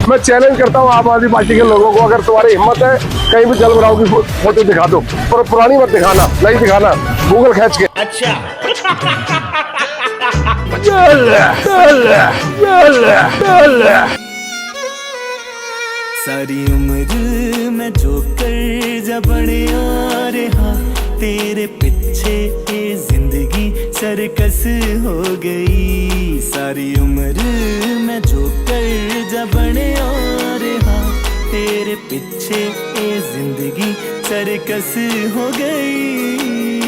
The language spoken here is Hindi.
मैं चैलेंज करता हूँ आम आदमी पार्टी के लोगों को, अगर तुम्हारी हिम्मत है कहीं भी जल भराव की फोटो दिखा दो, पर पुरानी मत दिखाना, नहीं दिखाना, गूगल खींच के। अच्छा सारी उम्र मैं जो कर जा बड़े आ रहा, तेरे पीछे ये जिंदगी सरकस हो गई। सारी उम्र मैं जो कर जा बड़े आ रहा, तेरे पीछे ये जिंदगी सरकस हो गई।